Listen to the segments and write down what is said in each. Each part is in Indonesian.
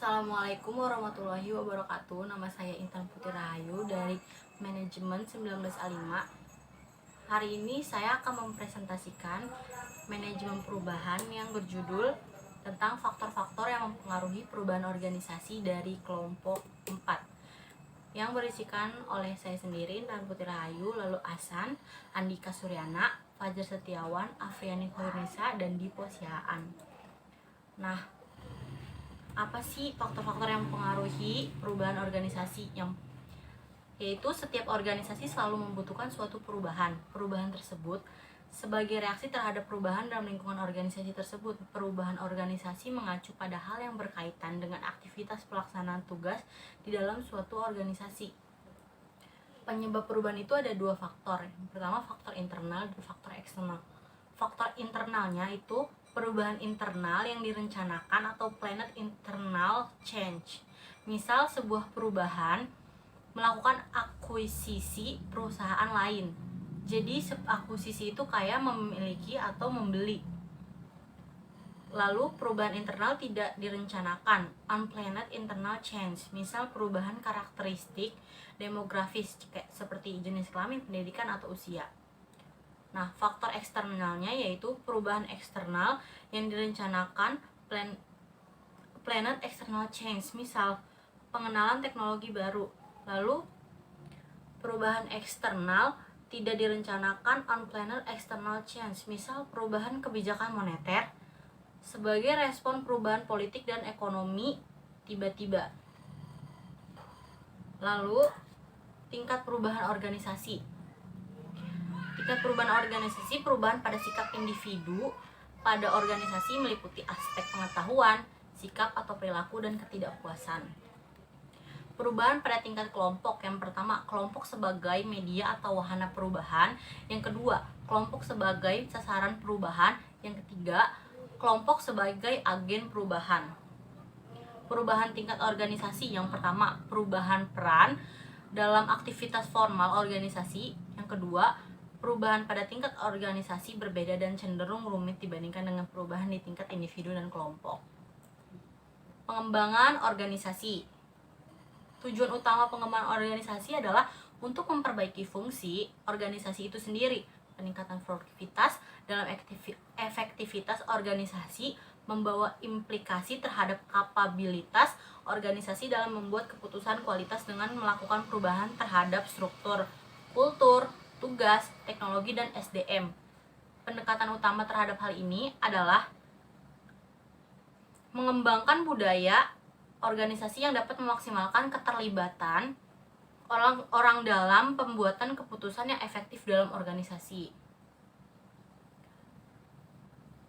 Assalamualaikum warahmatullahi wabarakatuh. Nama saya Intan Putri Rahayu dari Manajemen 19A5. Hari ini saya akan mempresentasikan manajemen perubahan yang berjudul tentang faktor-faktor yang mempengaruhi perubahan organisasi dari kelompok 4, yang berisikan oleh saya sendiri, Intan Putri Rahayu, lalu Asan, Andika Suryana, Fajar Setiawan, Afriani Khairunisa, dan Dipo Sihaan. Nah, apa sih faktor-faktor yang mempengaruhi perubahan organisasi? Yaitu setiap organisasi selalu membutuhkan suatu perubahan. Perubahan tersebut sebagai reaksi terhadap perubahan dalam lingkungan organisasi tersebut. Perubahan organisasi mengacu pada hal yang berkaitan dengan aktivitas pelaksanaan tugas di dalam suatu organisasi. Penyebab perubahan itu ada dua faktor. Yang pertama faktor internal dan faktor eksternal. Faktor internalnya itu perubahan internal yang direncanakan atau planned internal change. Misal sebuah perubahan melakukan akuisisi perusahaan lain. Jadi akuisisi itu kayak memiliki atau membeli. Lalu perubahan internal tidak direncanakan, unplanned internal change. Misal perubahan karakteristik demografis seperti jenis kelamin, pendidikan, atau usia. Nah, faktor eksternalnya yaitu perubahan eksternal yang direncanakan, planned external change, misal pengenalan teknologi baru. Lalu perubahan eksternal tidak direncanakan, unplanned external change, misal perubahan kebijakan moneter sebagai respon perubahan politik dan ekonomi tiba-tiba. Lalu tingkat perubahan organisasi. Tingkat perubahan organisasi, perubahan pada sikap individu pada organisasi meliputi aspek pengetahuan, sikap atau perilaku, dan ketidakpuasan. Perubahan pada tingkat kelompok. Yang pertama, kelompok sebagai media atau wahana perubahan. Yang kedua, kelompok sebagai sasaran perubahan. Yang ketiga, kelompok sebagai agen perubahan. Perubahan tingkat organisasi. Yang pertama, perubahan peran dalam aktivitas formal organisasi. Yang kedua, perubahan pada tingkat organisasi berbeda dan cenderung rumit dibandingkan dengan perubahan di tingkat individu dan kelompok. Pengembangan organisasi. Tujuan utama pengembangan organisasi adalah untuk memperbaiki fungsi organisasi itu sendiri, peningkatan produktivitas dalam efektivitas organisasi, membawa implikasi terhadap kapabilitas organisasi dalam membuat keputusan kualitas dengan melakukan perubahan terhadap struktur, kultur, tugas, teknologi, dan SDM. Pendekatan utama terhadap hal ini adalah mengembangkan budaya organisasi yang dapat memaksimalkan keterlibatan orang dalam pembuatan keputusan yang efektif dalam organisasi.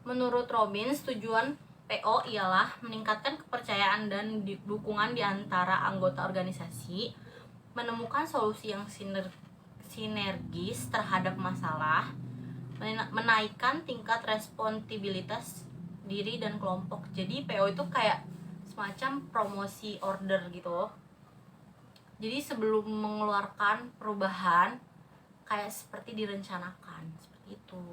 Menurut Robbins, tujuan PO ialah meningkatkan kepercayaan dan dukungan di antara anggota organisasi, menemukan solusi yang sinergis terhadap masalah, menaikkan tingkat responsibilitas diri dan kelompok. Jadi PO itu kayak semacam promosi order gitu. Jadi sebelum mengeluarkan perubahan kayak seperti direncanakan, seperti itu.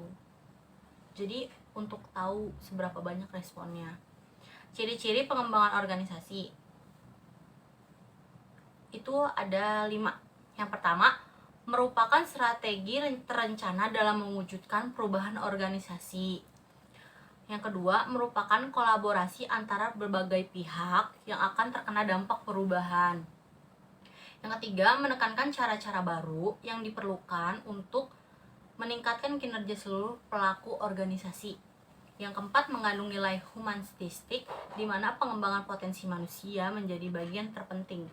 Jadi untuk tahu seberapa banyak responnya. Ciri-ciri pengembangan organisasi itu ada 5. Yang pertama, merupakan strategi terencana dalam mewujudkan perubahan organisasi. Yang kedua, merupakan kolaborasi antara berbagai pihak yang akan terkena dampak perubahan. Yang ketiga, menekankan cara-cara baru yang diperlukan untuk meningkatkan kinerja seluruh pelaku organisasi. Yang keempat, mengandung nilai humanistik di mana pengembangan potensi manusia menjadi bagian terpenting.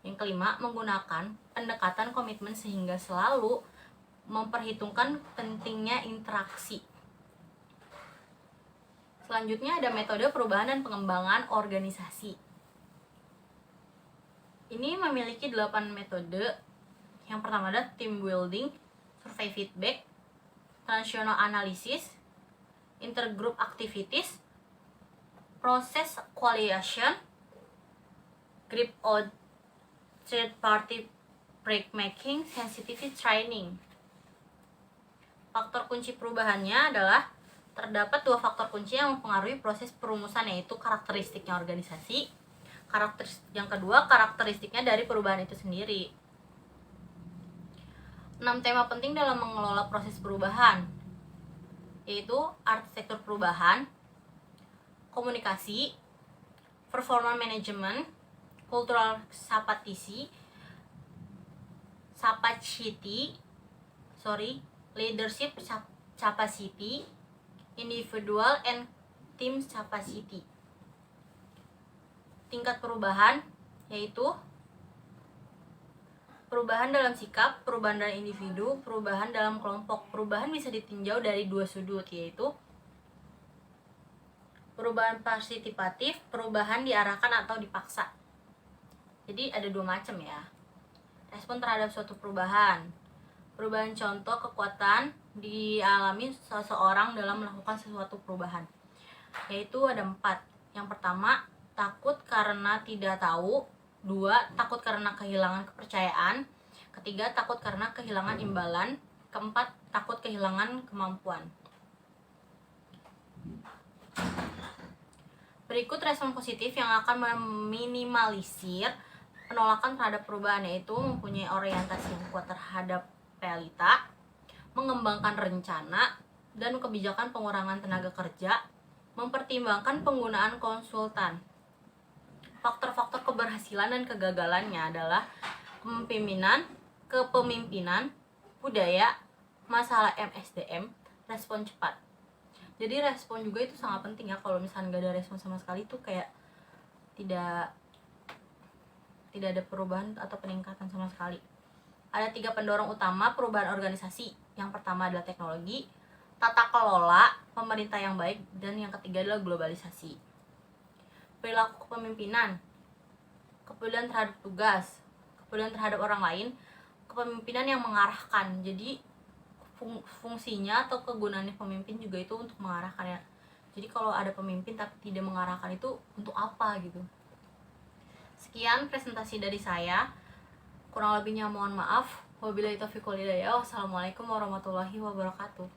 Yang kelima, menggunakan pendekatan komitmen sehingga selalu memperhitungkan pentingnya interaksi. Selanjutnya ada metode perubahan dan pengembangan organisasi. Ini memiliki 8 metode. Yang pertama ada team building, survey feedback, transitional analysis, intergroup activities, process coalition, grip out, third party break making, sensitivity training. Faktor kunci perubahannya adalah terdapat 2 faktor kunci yang mempengaruhi proses perumusan, yaitu karakteristiknya organisasi. Yang kedua, karakteristiknya dari perubahan itu sendiri. 6 tema penting dalam mengelola proses perubahan, yaitu arsitektur perubahan, komunikasi, performa manajemen, cultural leadership capacity, individual and team capacity. Tingkat perubahan yaitu perubahan dalam sikap, perubahan dalam individu, perubahan dalam kelompok. Perubahan bisa ditinjau dari dua sudut, yaitu perubahan partisipatif, perubahan diarahkan atau dipaksa. Jadi ada dua macam ya. Respon terhadap suatu perubahan. Perubahan contoh kekuatan dialami seseorang dalam melakukan sesuatu perubahan, yaitu ada 4. Yang pertama, takut karena tidak tahu. 2, takut karena kehilangan kepercayaan. 3, takut karena kehilangan imbalan. 4, takut kehilangan kemampuan. Berikut respon positif yang akan meminimalisir penolakan terhadap perubahan, yaitu mempunyai orientasi yang kuat terhadap realita, mengembangkan rencana dan kebijakan pengurangan tenaga kerja, mempertimbangkan penggunaan konsultan. Faktor-faktor keberhasilan dan kegagalannya adalah kepemimpinan, budaya, masalah MSDM, respon cepat. Jadi respon juga itu sangat penting ya. Kalau misalnya nggak ada respon sama sekali itu kayak tidak ada perubahan atau peningkatan sama sekali. Ada 3 pendorong utama perubahan organisasi. Yang pertama adalah teknologi, tata kelola, pemerintah yang baik, dan yang ketiga adalah globalisasi. Perilaku kepemimpinan, kepedulian terhadap tugas, kepedulian terhadap orang lain, kepemimpinan yang mengarahkan. Jadi fungsinya atau kegunaannya pemimpin juga itu untuk mengarahkan ya. Jadi kalau ada pemimpin tapi tidak mengarahkan itu untuk apa gitu. Sekian presentasi dari saya. Kurang lebihnya mohon maaf. Wabillahi taufiq wal hidayah. Wassalamualaikum warahmatullahi wabarakatuh.